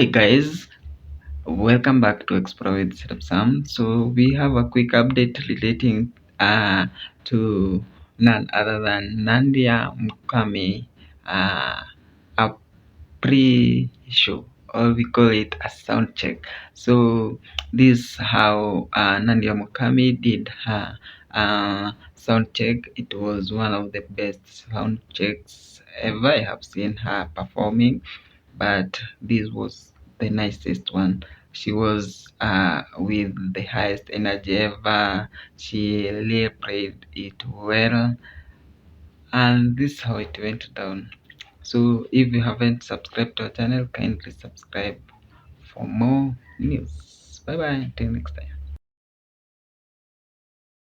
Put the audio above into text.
Hi guys, welcome back to Explore with Setup Sam. So we have a quick update relating to none other than Nandia Mukami, a pre-show, or we call it a sound check. So this is how Nandia Mukami did her sound check. It was one of the best sound checks ever I have seen her performing, but this was the nicest one. She was with the highest energy ever. She really played it well, and this is how it went down. So if you haven't subscribed to our channel, kindly subscribe for more news. Bye bye, until next time.